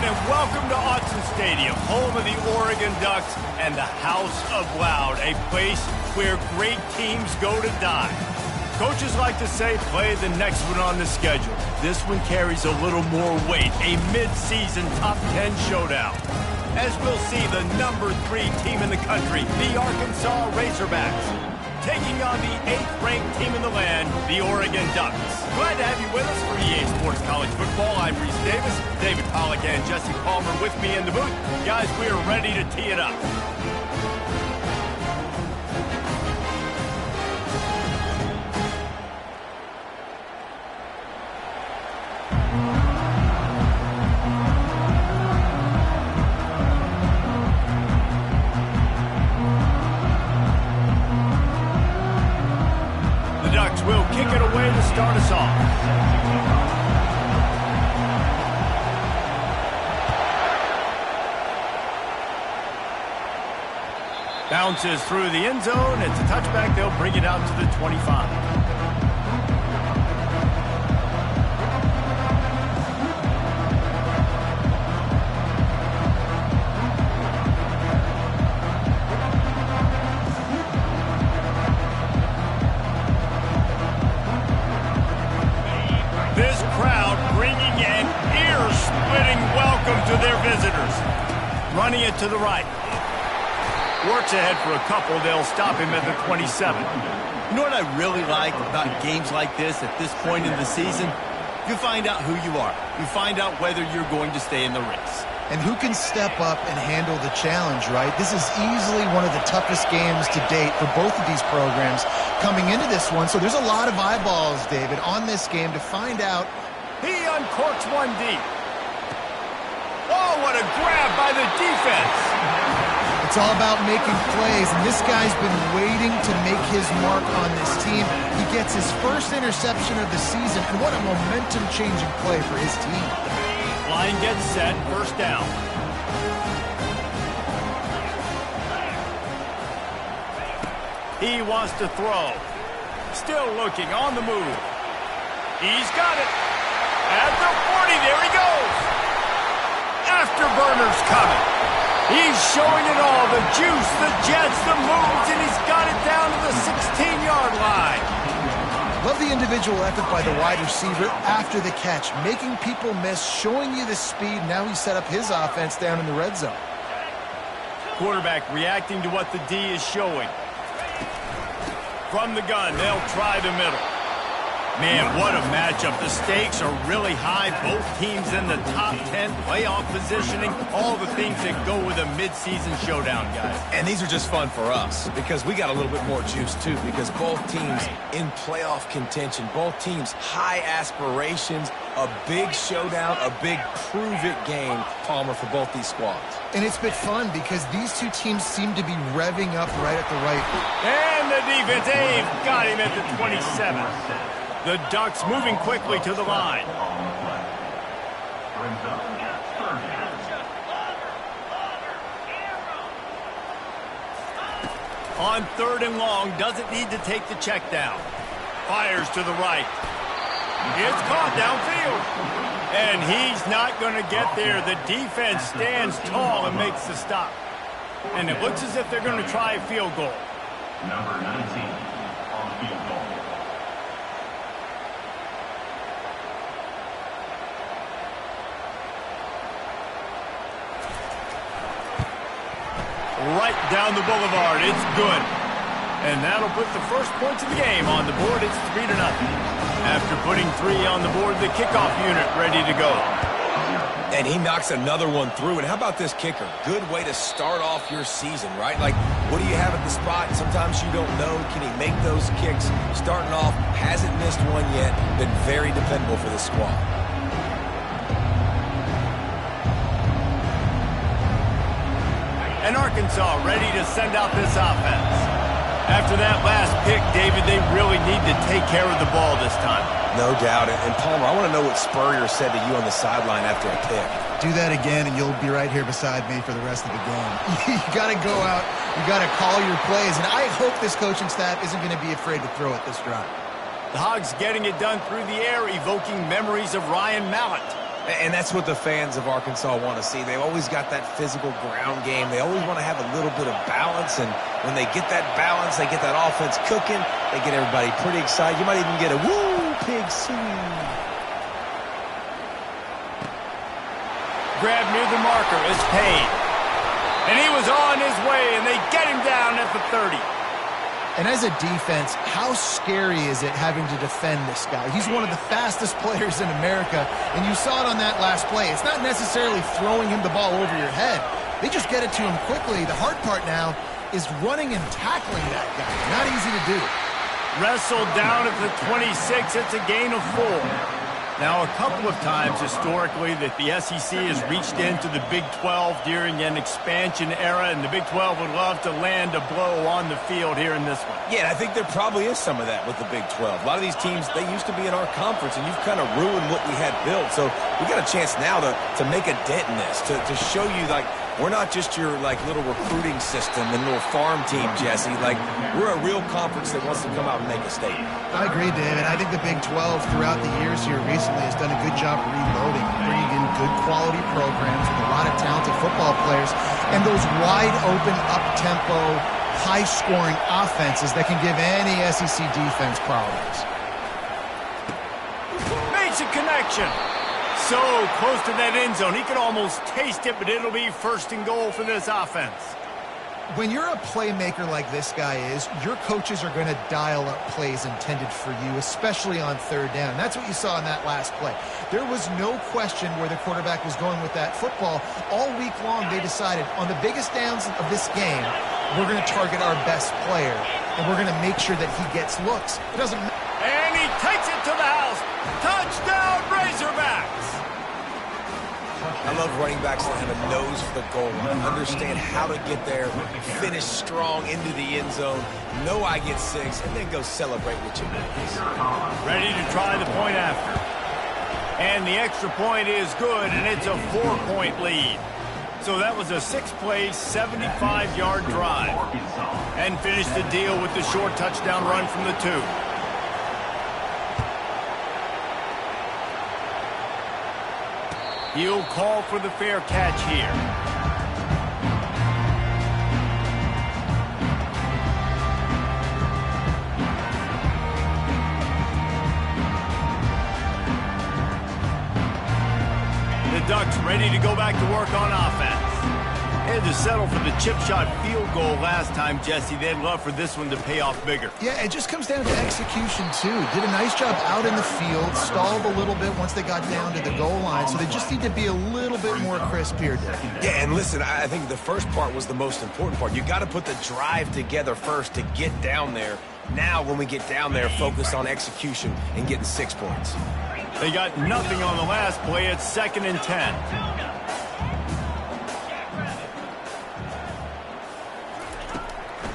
and welcome to Autzen Stadium, home of the Oregon Ducks and the House of Loud, a place where great teams go to die. Coaches like to say, play the next one on the schedule. This one carries a little more weight, a mid-season top 10 showdown. As we'll see, the number 3 team in the country, the Arkansas Razorbacks, taking on the 8th-ranked team in the land, the Oregon Ducks. Glad to have you with us for EA Sports College Football. I'm Reese Davis, David Pollack and Jesse Palmer with me in the booth. Guys, we are ready to tee it up. Will kick it away to start us off. Bounces through the end zone. It's a touchback. They'll bring it out to the 25. This crowd bringing an ear-splitting welcome to their visitors. Running it to the right. Works ahead for a couple. They'll stop him at the 27. You know what I really like about games like this at this point in the season? You find out who you are. You find out whether you're going to stay in the race. And who can step up and handle the challenge, right? This is easily one of the toughest games to date for both of these programs coming into this one. So there's a lot of eyeballs, David, on this game to find out. He uncorks one deep. Oh, what a grab by the defense. It's all about making plays, and this guy's been waiting to make his mark on this team. He gets his first interception of the season, and what a momentum-changing play for his team. Line gets set, first down. He wants to throw. Still looking, on the move. He's got it. At the 40, there he goes. Afterburner's coming. He's showing it all, the juice, the jets, the moves, and he's got it down to the 16-yard line. Love the individual effort by the wide receiver after the catch, making people miss, showing you the speed. Now he set up his offense down in the red zone. Quarterback reacting to what the D is showing. From the gun, they'll try the middle. Man, what a matchup. The stakes are really high. Both teams in the top 10, playoff positioning, all the things that go with a midseason showdown, guys. And these are just fun for us because we got a little bit more juice, too, because both teams in playoff contention, both teams high aspirations, a big showdown, a big prove-it game, Palmer, for both these squads. And it's been fun because these two teams seem to be revving up right at the right. And the defense, they've got him at the 27. The Ducks moving quickly to the line. On 3rd and long, doesn't need to take the check down. Fires to the right. It's caught downfield. And he's not going to get there. The defense stands tall and makes the stop. And it looks as if they're going to try a field goal. Number 19 on field goal. Right down the boulevard. It's good. And that'll put the first points of the game on the board. It's 3-0. After putting 3 on the board, the kickoff unit ready to go. And he knocks another one through. And how about this kicker? Good way to start off your season, right? Like, what do you have at the spot? Sometimes you don't know. Can he make those kicks? Starting off, hasn't missed one yet. Been very dependable for the squad. And Arkansas ready to send out this offense. After that last pick, David, they really need to take care of the ball this time. No doubt. And Palmer, I want to know what Spurrier said to you on the sideline after a pick. Do that again, and you'll be right here beside me for the rest of the game. You got to go out. You got to call your plays. And I hope this coaching staff isn't going to be afraid to throw it this drive. The Hogs getting it done through the air, evoking memories of Ryan Mallett. And that's what the fans of Arkansas want to see. They've always got that physical ground game. They always want to have a little bit of balance, and when they get that balance, they get that offense cooking, they get everybody pretty excited. You might even get a woo, pig swing. Grab near the marker is Payne. And he was on his way, and they get him down at the 30. And as a defense, how scary is it having to defend this guy? He's one of the fastest players in America, and you saw it on that last play. It's not necessarily throwing him the ball over your head. They just get it to him quickly. The hard part now is running and tackling that guy. Not easy to do. Wrestled down at the 26. It's a gain of 4. Now, a couple of times historically that the SEC has reached into the Big 12 during an expansion era, and the Big 12 would love to land a blow on the field here in this one. Yeah, I think there probably is some of that with the Big 12. A lot of these teams, they used to be in our conference, and you've kind of ruined what we had built. So we got a chance now to make a dent in this, to show you, like, we're not just your, like, little recruiting system and little farm team, Jesse. Like, we're a real conference that wants to come out and make a statement. I agree, David. I think the Big 12 throughout the years here recently has done a good job reloading, bringing in good quality programs with a lot of talented football players and those wide-open, up-tempo, high-scoring offenses that can give any SEC defense problems. Makes a connection. So close to that end zone. He could almost taste it, but it'll be 1st and goal for this offense. When you're a playmaker like this guy is, your coaches are going to dial up plays intended for you, especially on 3rd down. That's what you saw in that last play. There was no question where the quarterback was going with that football. All week long, they decided on the biggest downs of this game, we're going to target our best player, and we're going to make sure that he gets looks. It doesn't matter. And he takes it to the house. Touchdown, Razorbacks! I love running backs that have a nose for the goal line, understand how to get there, finish strong into the end zone, know I get 6, and then go celebrate with your boys. Ready to try the point after. And the extra point is good, and it's a 4-point lead. So that was a 6-play, 75-yard drive. And finished the deal with the short touchdown run from the 2. He'll call for the fair catch here. The Ducks ready to go back to work on offense. They had to settle for the chip shot field goal last time, Jesse. They'd love for this one to pay off bigger. Yeah, it just comes down to execution, too. Did a nice job out in the field, stalled a little bit once they got down to the goal line, so they just need to be a little bit more crisp here, Dave. Yeah, and listen, I think the first part was the most important part. You got to put the drive together first to get down there. Now, when we get down there, focus on execution and getting 6 points. They got nothing on the last play. It's 2nd and 10.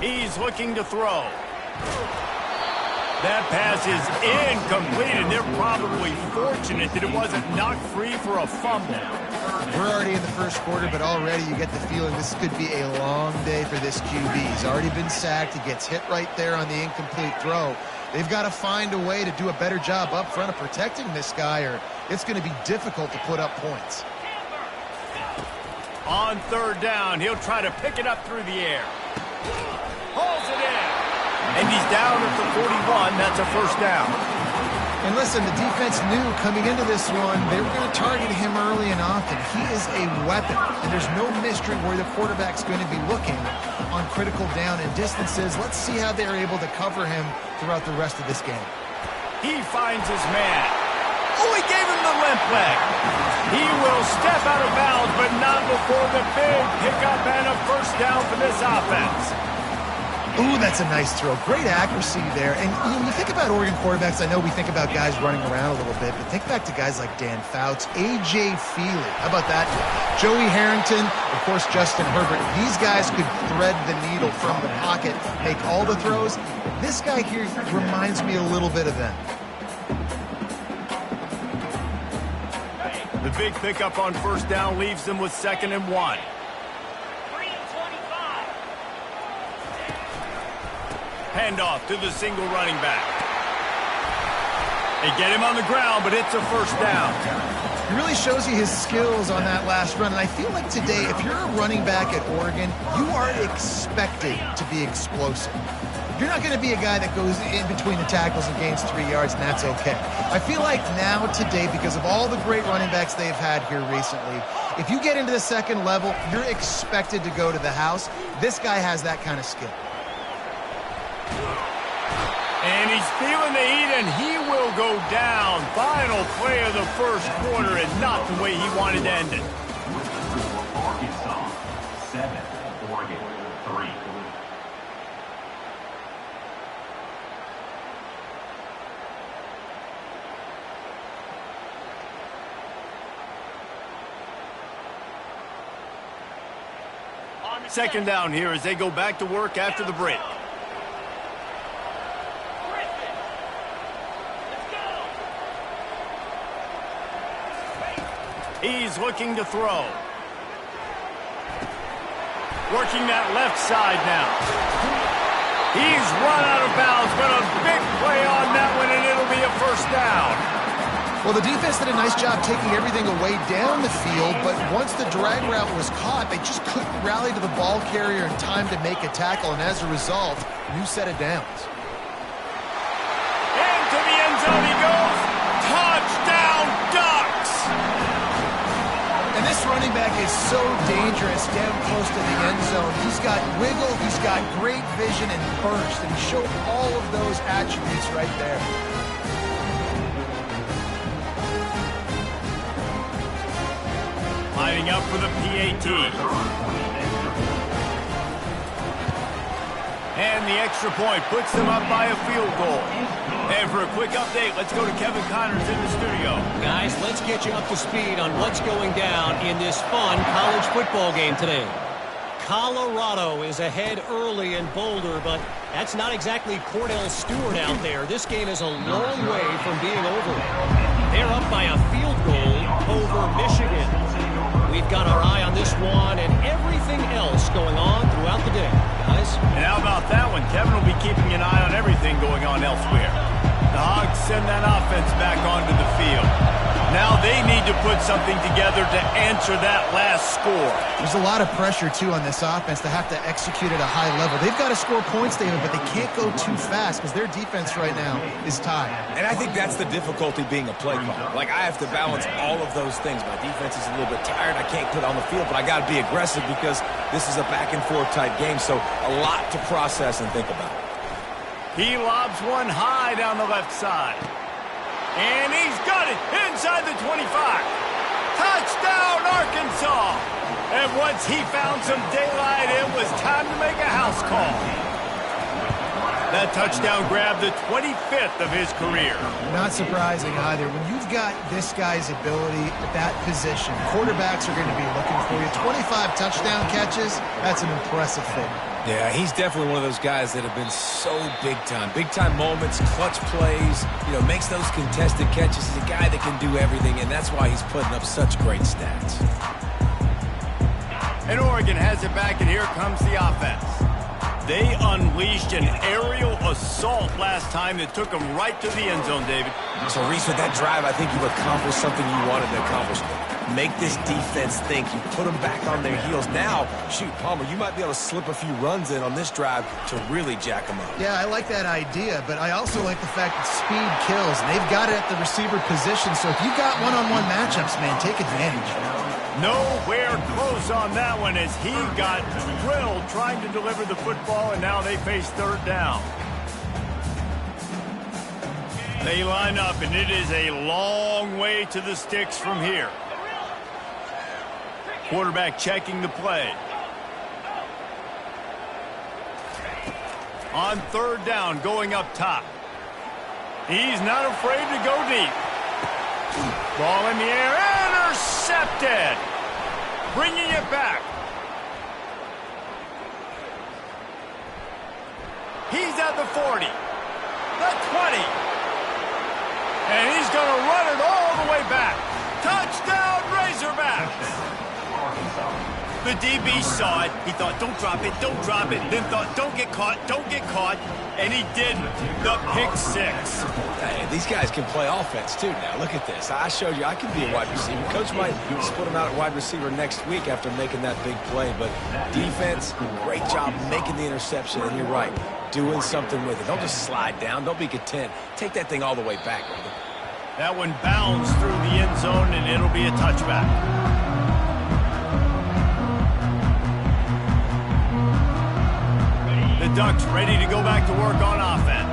He's looking to throw. That pass is incomplete, and they're probably fortunate that it wasn't knocked free for a fumble. We're already in the first quarter, but already you get the feeling this could be a long day for this QB. He's already been sacked. He gets hit right there on the incomplete throw. They've got to find a way to do a better job up front of protecting this guy, or it's going to be difficult to put up points. On 3rd down, he'll try to pick it up through the air. Hauls it in. And he's down at the 41. That's a 1st down. And listen, the defense knew coming into this one, they were going to target him early and often. He is a weapon, and there's no mystery where the quarterback's going to be looking on critical down and distances. Let's see how they're able to cover him throughout the rest of this game. He finds his man. Oh, he gave him the limp leg. He will step out of bounds, but not before the big pickup and a 1st down for this offense. Ooh, that's a nice throw. Great accuracy there. And when you think about Oregon quarterbacks, I know we think about guys running around a little bit, but think back to guys like Dan Fouts, A.J. Feely. How about that? Joey Harrington, of course, Justin Herbert. These guys could thread the needle from the pocket, make all the throws. This guy here reminds me a little bit of them. The big pickup on 1st down leaves them with 2nd and 1. Handoff to the single running back. They get him on the ground, but it's a 1st down. He really shows you his skills on that last run. And I feel like today, if you're a running back at Oregon, you are expected to be explosive. You're not going to be a guy that goes in between the tackles and gains 3 yards, and that's okay. I feel like now, today, because of all the great running backs they've had here recently, if you get into the second level, you're expected to go to the house. This guy has that kind of skill. And he's feeling the heat, and he will go down. Final play of the first quarter, and not the way he wanted to end it. Arkansas 7, Oregon 3. Second down here as they go back to work after the break. He's looking to throw. Working that left side now. He's run out of bounds, but a big play on that one, and it'll be a first down. Well, the defense did a nice job taking everything away down the field, but once the drag route was caught, they just couldn't rally to the ball carrier in time to make a tackle, and as a result, new set of downs. Into the end zone he goes. Touchdown, Ducks! And this running back is so dangerous down close to the end zone. He's got wiggle, he's got great vision and burst, and he showed all of those attributes right there. Lining up for the PAT. And the extra point puts them up by a field goal. And for a quick update, let's go to Kevin Connors in the studio. Guys, let's get you up to speed on what's going down in this fun college football game today. Colorado is ahead early in Boulder, but that's not exactly Cordell Stewart out there. This game is a long way from being over. They're up by a field goal over Michigan. We've got our eye on this one and everything else going on throughout the day, guys. And how about that one? Kevin will be keeping an eye on everything going on elsewhere. The Hogs send that offense back onto the field. Now they need to put something together to answer that last score. There's a lot of pressure, too, on this offense to have to execute at a high level. They've got to score points, David, but they can't go too fast because their defense right now is tied. And I think that's the difficulty being a play caller. Like, I have to balance all of those things. My defense is a little bit tired. I can't put on the field, but I got to be aggressive because this is a back-and-forth type game, so a lot to process and think about. He lobs one high down the left side. And he's got it inside the 25. Touchdown, Arkansas! And once he found some daylight, it was time to make a house call. That touchdown grabbed the 25th of his career. Not surprising either. When you've got this guy's ability at that position, quarterbacks are going to be looking for you. 25 touchdown catches, that's an impressive thing. Yeah, he's definitely one of those guys that have been so big time. Big time moments, clutch plays, makes those contested catches. He's a guy that can do everything, and that's why he's putting up such great stats. And Oregon has it back, and here comes the offense. They unleashed an aerial assault last time that took them right to the end zone, David. So, Reese, with that drive, I think you've accomplished something you wanted to accomplish. Make this defense think. You put them back on their heels. Now, shoot, Palmer, you might be able to slip a few runs in on this drive to really jack them up. Yeah, I like that idea, but I also like the fact that speed kills. And they've got it at the receiver position, so if you've got one-on-one matchups, man, take advantage. Nowhere close on that one as he got drilled trying to deliver the football, and now they face third down. They line up, and it is a long way to the sticks from here. Quarterback checking the play. On third down, going up top. He's not afraid to go deep. Ball in the air, intercepted. Bringing it back. He's at the 40, the 20. And he's going to run it all the way back. Touchdown, Razorbacks. The DB saw it. He thought, don't drop it, don't drop it. Then thought, don't get caught, don't get caught. And he didn't. The pick six. Hey, these guys can play offense, too, now. Look at this. I showed you I can be a wide receiver. Coach might split him out at wide receiver next week after making that big play. But defense, great job making the interception. And you're right, doing something with it. Don't just slide down. Don't be content. Take that thing all the way back, brother. That one bounds through the end zone, and it'll be a touchback. The Ducks ready to go back to work on offense.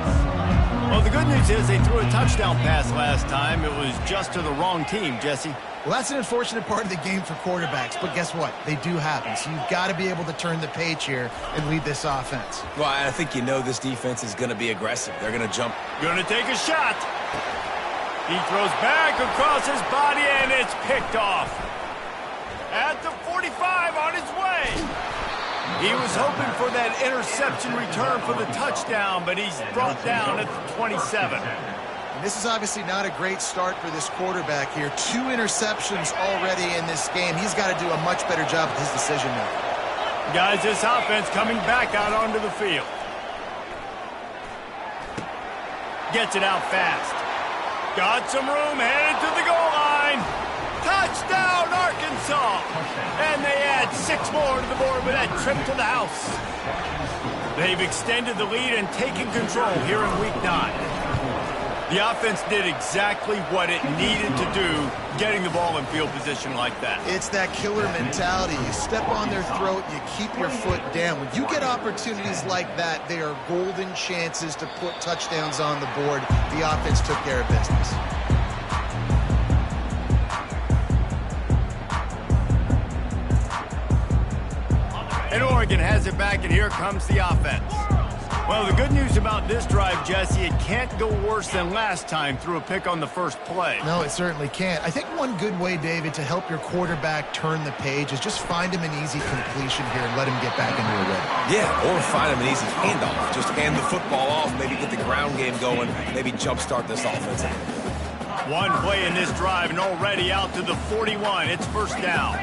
Well, the good news is they threw a touchdown pass last time. It was just to the wrong team, Jesse. Well, that's an unfortunate part of the game for quarterbacks, but guess what? They do happen, so you've got to be able to turn the page here and lead this offense. Well, I think you know this defense is going to be aggressive. They're going to jump. Going to take a shot. He throws back across his body, and it's picked off. At the 45 on his way. He was hoping for that interception return for the touchdown, but he's brought down at the 27. And this is obviously not a great start for this quarterback here. 2 interceptions already in this game. He's got to do a much better job with his decision making. Guys, this offense coming back out onto the field. Gets it out fast. Got some room, headed to the goal line. Touchdown, Arkansas! And they add 6 more to the board with that trip to the house. They've extended the lead and taken control here in Week 9. The offense did exactly what it needed to do, getting the ball in field position like that. It's that killer mentality. You step on their throat, you keep your foot down. When you get opportunities like that, they are golden chances to put touchdowns on the board. The offense took care of business. And Oregon has it back, and here comes the offense. Well, the good news about this drive, Jesse, it can't go worse than last time through a pick on the first play. No, it certainly can't. I think one good way, David, to help your quarterback turn the page is just find him an easy completion here and let him get back into a rhythm. Yeah, or find him an easy handoff. Just hand the football off, maybe get the ground game going, maybe jumpstart this offense. One play in this drive, and already out to the 41. It's first down.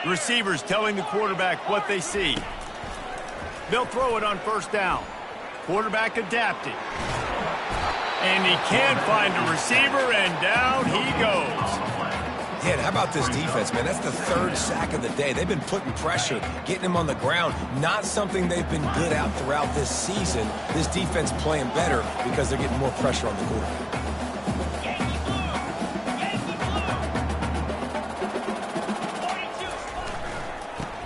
Receivers telling the quarterback what they see. They'll throw it on first down. Quarterback adapting. And he can't find a receiver, and down he goes. Yeah, and how about this defense, man? That's the 3rd sack of the day. They've been putting pressure, getting him on the ground. Not something they've been good at throughout this season. This defense playing better because they're getting more pressure on the quarterback.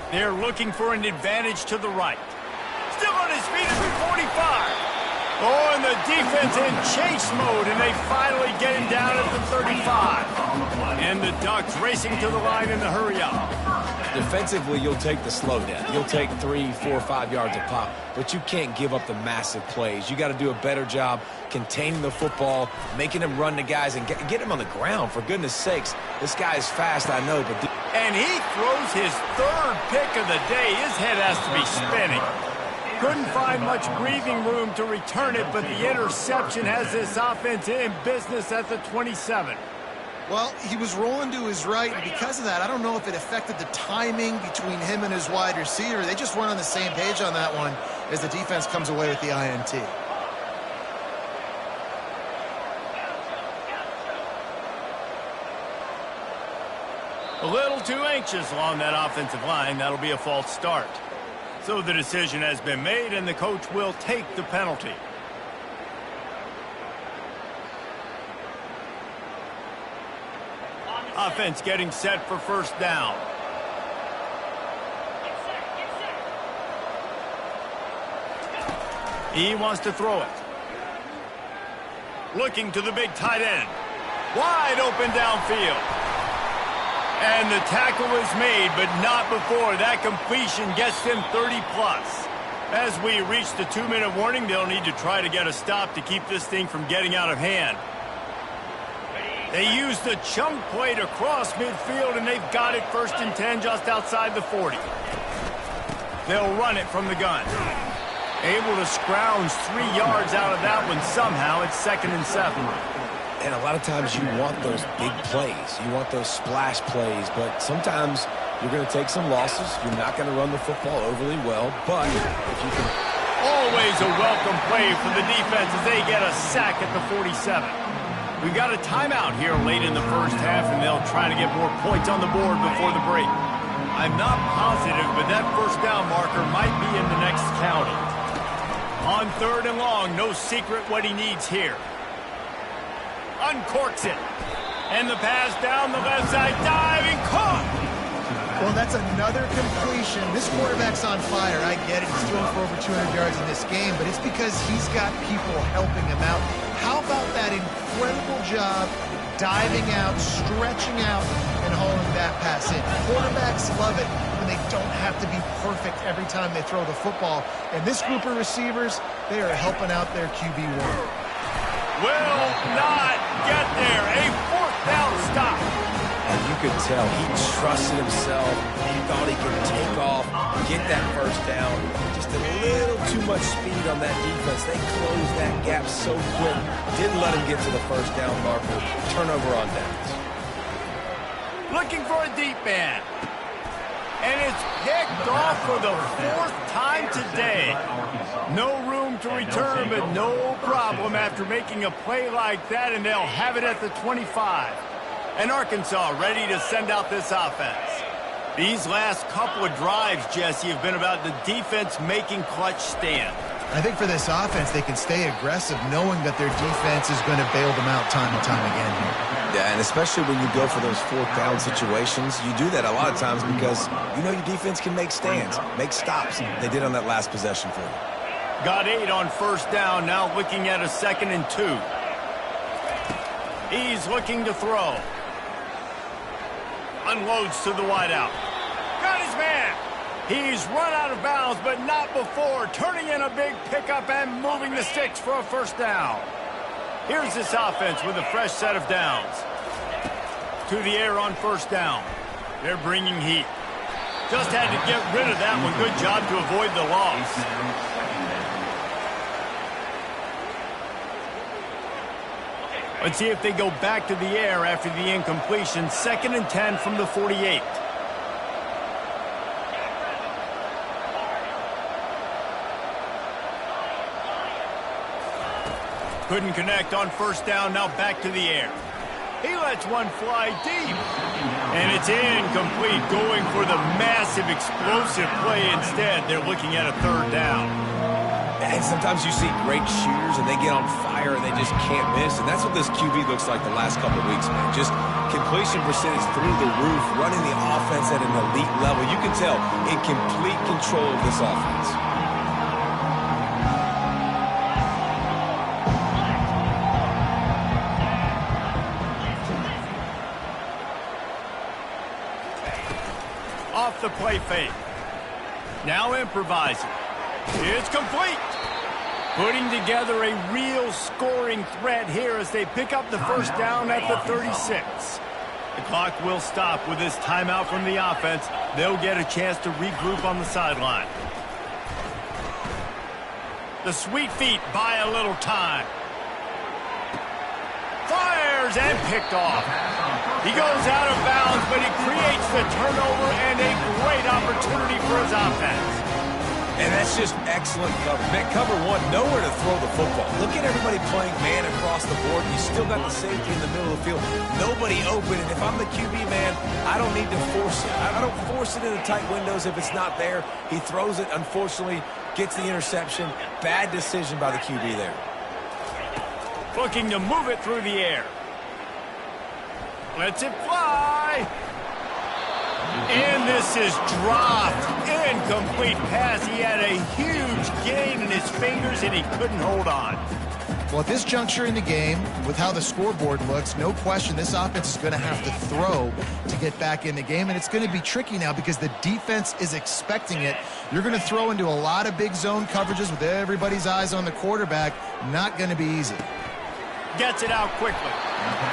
They're looking for an advantage to the right. Still on his feet at the 45. Oh, and the defense in chase mode, and they finally get him down at the 35. And the Ducks racing to the line in the hurry up. Defensively, you'll take the slow down. You'll take 3, 4, 5 yards a pop, but you can't give up the massive plays. You got to do a better job containing the football, making him run the guys, and get him on the ground, for goodness sakes. This guy is fast, I know, but... And he throws his 3rd pick of the day. His head has to be spinning. Couldn't find much breathing room to return it, but the interception has this offense in business at the 27. Well, he was rolling to his right, and because of that, I don't know if it affected the timing between him and his wide receiver. They just weren't on the same page on that one as the defense comes away with the INT. A little too anxious along that offensive line. That'll be a false start. So the decision has been made, and the coach will take the penalty. Offense getting set for first down. He wants to throw it. Looking to the big tight end. Wide open downfield. And the tackle is made, but not before that completion gets them 30+. As we reach the 2-minute warning, they'll need to try to get a stop to keep this thing from getting out of hand. They use the chunk play to cross midfield, and they've got it 1st and 10 just outside the 40. They'll run it from the gun. Able to scrounge 3 yards out of that one somehow. It's 2nd and 7. And a lot of times you want those big plays. You want those splash plays. But sometimes you're going to take some losses. You're not going to run the football overly well. But if you can... Always a welcome play for the defense as they get a sack at the 47. We've got a timeout here late in the first half, and they'll try to get more points on the board before the break. I'm not positive, but that first down marker might be in the next county. On 3rd and long, no secret what he needs here. Uncorks it. And the pass down the left side, diving, caught! Well, that's another completion. This quarterback's on fire. I get it. He's throwing for over 200 yards in this game, but it's because he's got people helping him out. How about that incredible job diving out, stretching out, and hauling that pass in? Quarterbacks love it when they don't have to be perfect every time they throw the football. And this group of receivers, they are helping out their QB1. Will not get there. A 4th down stop. And you could tell he trusted himself. He thought he could take off, get that first down. Just a little too much speed on that defense. They closed that gap so quick. Didn't let him get to the first down marker. Turnover on downs. Looking for a deep man. And it's picked off for the 4th time today. No room to return, but no problem after making a play like that, and they'll have it at the 25. And Arkansas ready to send out this offense. These last couple of drives, Jesse, have been about the defense making clutch stand. I think for this offense, they can stay aggressive knowing that their defense is going to bail them out time and time again here. Yeah, and especially when you go for those 4th down situations, you do that a lot of times because you know your defense can make stands, make stops. They did on that last possession for you. Got 8 on 1st down, now looking at a 2nd and 2. He's looking to throw. Unloads to the wideout. Got his man. He's run out of bounds, but not before. Turning in a big pickup and moving the sticks for a 1st down. Here's this offense with a fresh set of downs. To the air on 1st down. They're bringing heat. Just had to get rid of that one. Good job to avoid the loss. Let's see if they go back to the air after the incompletion. 2nd and 10 from the 48. Couldn't connect on 1st down, now back to the air. He lets one fly deep. And it's incomplete, going for the massive explosive play instead. They're looking at a 3rd down. And sometimes you see great shooters and they get on fire and they just can't miss. And that's what this QB looks like the last couple of weeks, man. Just completion percentage through the roof, running the offense at an elite level. You can tell in complete control of this offense. Off the play fake. Now improvising. It's complete. Putting together a real scoring threat here as they pick up the 1st down at the 36. The clock will stop with this timeout from the offense. They'll get a chance to regroup on the sideline. The sweet feet buy a little time. Fires and picked off. He goes out of bounds, but he creates the turnover and a great opportunity for his offense. And that's just excellent cover. Man, cover 1, nowhere to throw the football. Look at everybody playing man across the board. You still got the safety in the middle of the field. Nobody open. And if I'm the QB, man, I don't need to force it. I don't force it into tight windows if it's not there. He throws it, unfortunately, gets the interception. Bad decision by the QB there. Looking to move it through the air. Lets it fly. And this is dropped. Incomplete pass. He had a huge gain in his fingers, and he couldn't hold on. Well, at this juncture in the game, with how the scoreboard looks, no question this offense is going to have to throw to get back in the game, and it's going to be tricky now because the defense is expecting it. You're going to throw into a lot of big zone coverages with everybody's eyes on the quarterback. Not going to be easy. Gets it out quickly.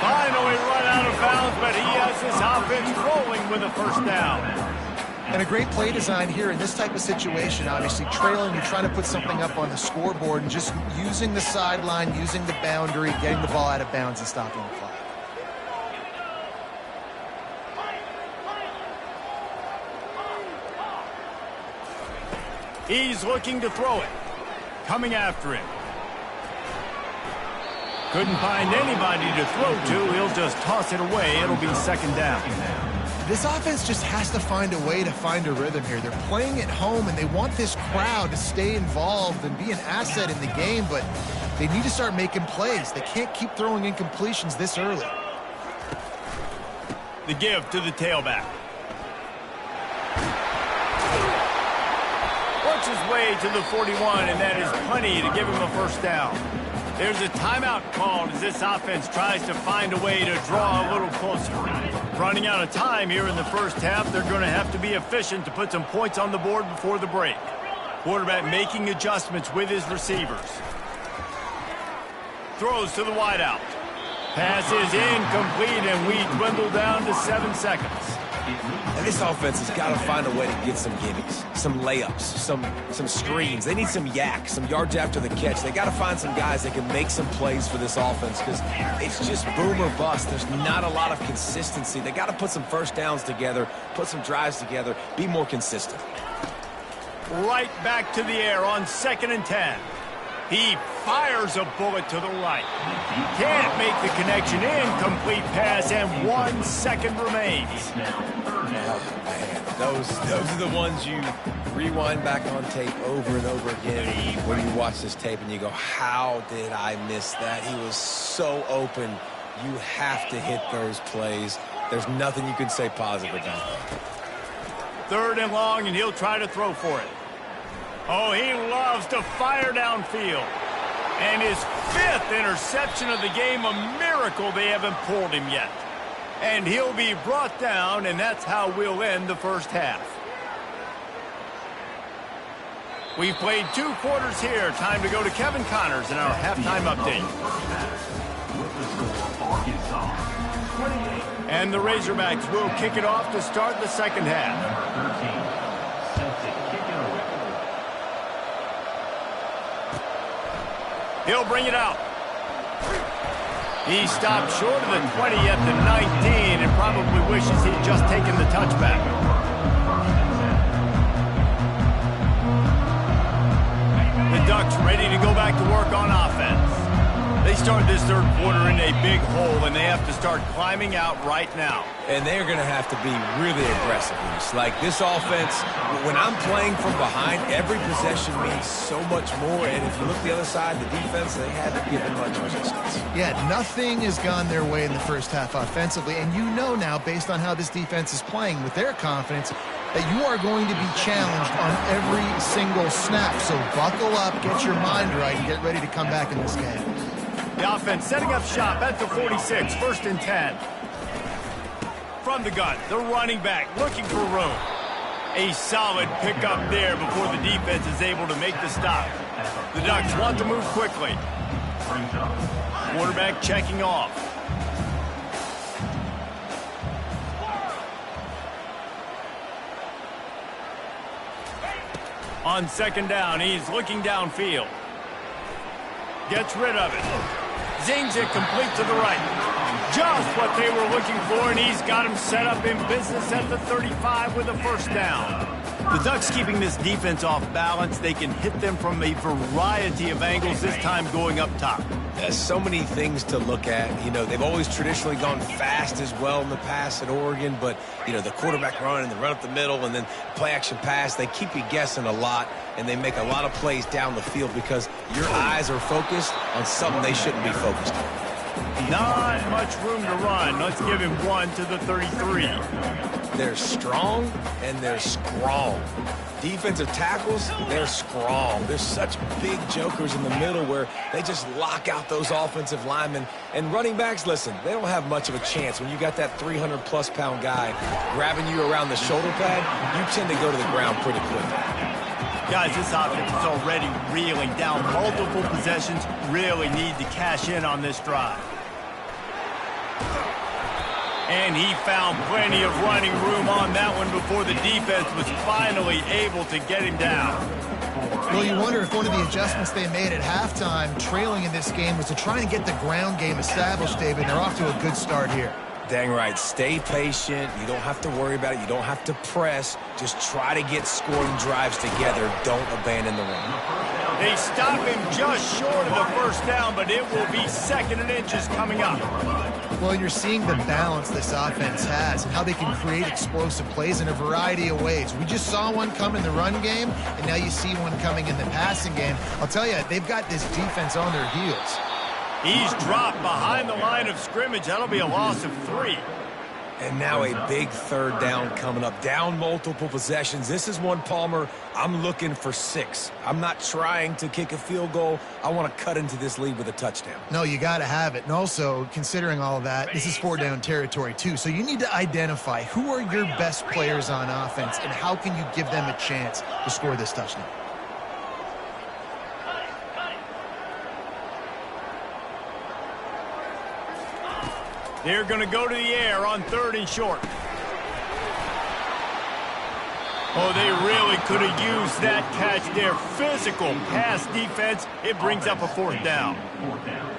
Finally run out of bounds, but he has his offense rolling with a 1st down. And a great play design here in this type of situation, obviously trailing, you're trying to put something up on the scoreboard and just using the sideline, using the boundary, getting the ball out of bounds and stopping the clock. He's looking to throw it. Coming after him. Couldn't find anybody to throw to. He'll just toss it away. It'll be second down. This offense just has to find a way to find a rhythm here. They're playing at home, and they want this crowd to stay involved and be an asset in the game, but they need to start making plays. They can't keep throwing incompletions this early. The give to the tailback. Works his way to the 41, and that is plenty to give him a first down. There's a timeout called as this offense tries to find a way to draw a little closer. Running out of time here in the first half, they're going to have to be efficient to put some points on the board before the break. Quarterback making adjustments with his receivers. Throws to the wideout. Pass is incomplete, and we dwindle down to 7 seconds. And this offense has got to find a way to get some gimmies, some layups, some screens. They need some yak, some yards after the catch. They got to find some guys that can make some plays for this offense because it's just boom or bust. There's not a lot of consistency. They got to put some first downs together, put some drives together, be more consistent. Right back to the air on 2nd and 10. He fires a bullet to the right. Can't make the connection. Incomplete pass, and 1 second remains. Man, those are the ones you rewind back on tape over and over again when you watch this tape and you go, how did I miss that? He was so open. You have to hit those plays. There's nothing you can say positive about that. 3rd and long, and he'll try to throw for it. Oh, he loves to fire downfield. And his 5th interception of the game, a miracle they haven't pulled him yet. And he'll be brought down, and that's how we'll end the first half. We've played 2 quarters here. Time to go to Kevin Connors in our halftime update. And the Razorbacks will kick it off to start the second half. He'll bring it out. He stopped short of the 20 at the 19 and probably wishes he'd just taken the touchback. The Ducks ready to go back to work on offense. They start this 3rd quarter in a big hole, and they have to start climbing out right now. And they're going to have to be really aggressive. Like this offense, when I'm playing from behind, every possession means so much more. And if you look the other side, the defense, they haven't given much resistance. Yeah, nothing has gone their way in the first half offensively. And you know now, based on how this defense is playing with their confidence, that you are going to be challenged on every single snap. So buckle up, get your mind right, and get ready to come back in this game. The offense setting up shop at the 46, 1st and 10. From the gun, the running back looking for room. A solid pickup there before the defense is able to make the stop. The Ducks want to move quickly. Quarterback checking off. On 2nd down, he's looking downfield. Gets rid of it. Zings it complete to the right. Just what they were looking for, and he's got him set up in business at the 35 with a first down. The Ducks keeping this defense off balance. They can hit them from a variety of angles, this time going up top. There's so many things to look at. You know, they've always traditionally gone fast as well in the past at Oregon, but, you know, the quarterback run and the run up the middle and then play-action pass, they keep you guessing a lot, and they make a lot of plays down the field because your eyes are focused on something they shouldn't be focused on. Not much room to run. Let's give him 1 to the 33. They're strong and they're strong. Defensive tackles, they're strong. There's such big jokers in the middle where they just lock out those offensive linemen. And running backs, listen, they don't have much of a chance. When you got that 300-plus pound guy grabbing you around the shoulder pad, you tend to go to the ground pretty quickly. Guys, this offense is already reeling down multiple possessions. Really need to cash in on this drive. And he found plenty of running room on that one before the defense was finally able to get him down. Well, you wonder if one of the adjustments they made at halftime, trailing in this game, was to try and get the ground game established, David. They're off to a good start here. Dang right. Stay patient. You don't have to worry about it. You don't have to press. Just try to get scoring drives together. Don't abandon the run. They stop him just short of the first down, but it will be 2nd and inches coming up. Well, you're seeing the balance this offense has and how they can create explosive plays in a variety of ways. We just saw one come in the run game, and now you see one coming in the passing game. I'll tell you, they've got this defense on their heels. He's dropped behind the line of scrimmage. That'll be a loss of 3. And now a big 3rd down coming up. Down multiple possessions. This is one, Palmer, I'm looking for 6. I'm not trying to kick a field goal. I want to cut into this lead with a touchdown. No, you got to have it. And also, considering all of that, this is 4-down territory, too. So you need to identify who are your best players on offense and how can you give them a chance to score this touchdown. They're going to go to the air on 3rd and short. Oh, they really could have used that catch there. Physical pass defense. It brings up a 4th down.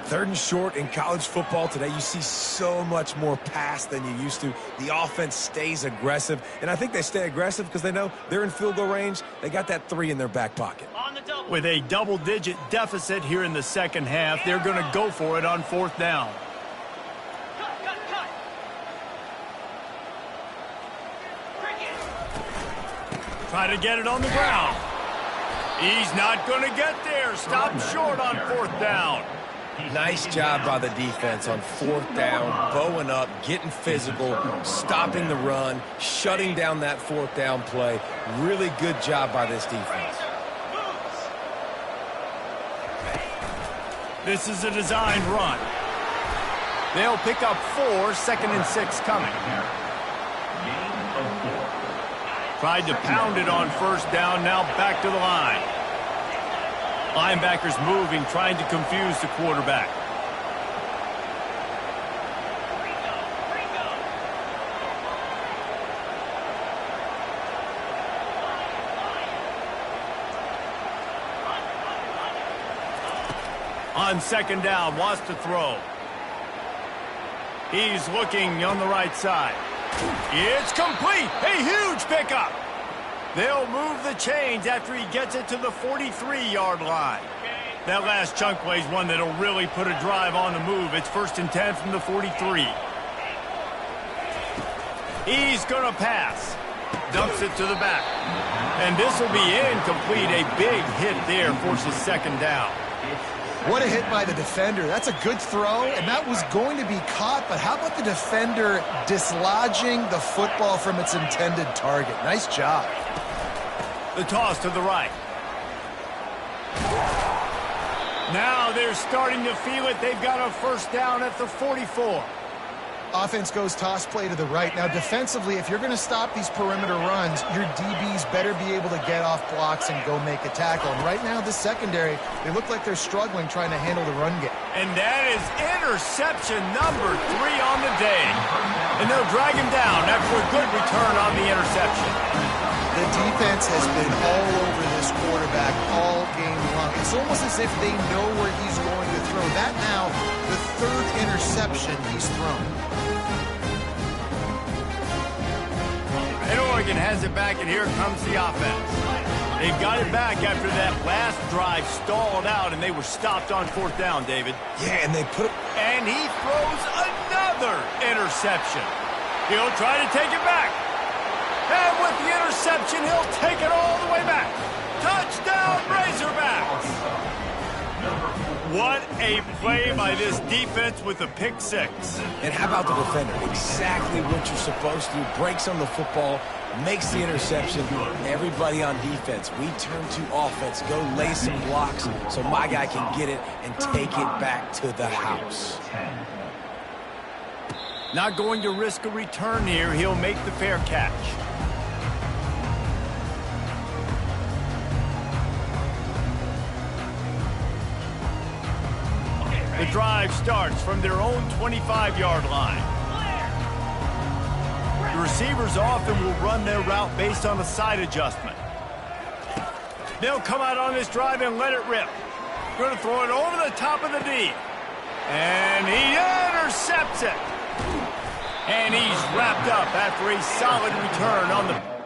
3rd and short in college football today, you see so much more pass than you used to. The offense stays aggressive, and I think they stay aggressive because they know they're in field goal range. They got that 3 in their back pocket. With a double-digit deficit here in the second half, they're going to go for it on 4th down. Try to get it on the ground. He's not going to get there. Stop short on 4th down. Nice job by the defense on 4th down, bowing up, getting physical, stopping the run, shutting down that 4th down play. Really good job by this defense. This is a designed run. They'll pick up 4, 2nd and 6 coming. Tried to pound it on 1st down, now back to the line. Linebackers moving, trying to confuse the quarterback. On 2nd down, wants to throw. He's looking on the right side. It's complete. A huge pickup. They'll move the chains after he gets it to the 43-yard line. That last chunk play is one that'll really put a drive on the move. It's 1st and 10 from the 43. He's going to pass. Dumps it to the back. And this will be incomplete. A big hit there forces 2nd down. What a hit by the defender. That's a good throw, and that was going to be caught, but how about the defender dislodging the football from its intended target? Nice job. The toss to the right. Now they're starting to feel it. They've got a 1st down at the 44. Offense goes toss play to the right. Now, defensively, if you're going to stop these perimeter runs, your DBs better be able to get off blocks and go make a tackle. And right now, the secondary, they look like they're struggling trying to handle the run game. And that is interception number 3 on the day. And they'll drag him down after a good return on the interception. The defense has been all over this quarterback all game long. It's almost as if they know where he's going to throw. That now, the 3rd interception he's thrown. And Oregon has it back, and here comes the offense. They've got it back after that last drive stalled out, and they were stopped on 4th down, David. Yeah, and they put... And he throws another interception. He'll try to take it back. And with the interception, he'll take it all the way back. Touchdown, Razorbacks! What a play by this defense with a pick 6. And how about the defender? Exactly what you're supposed to do. Breaks on the football, makes the interception. Everybody on defense, we turn to offense. Go lay some blocks so my guy can get it and take it back to the house. Not going to risk a return here. He'll make the fair catch. The drive starts from their own 25-yard line. receivers often will run their route based on a side adjustment. They'll come out on this drive and let it rip. Going to throw it over the top of the D. And he intercepts it. And he's wrapped up after a solid return on the...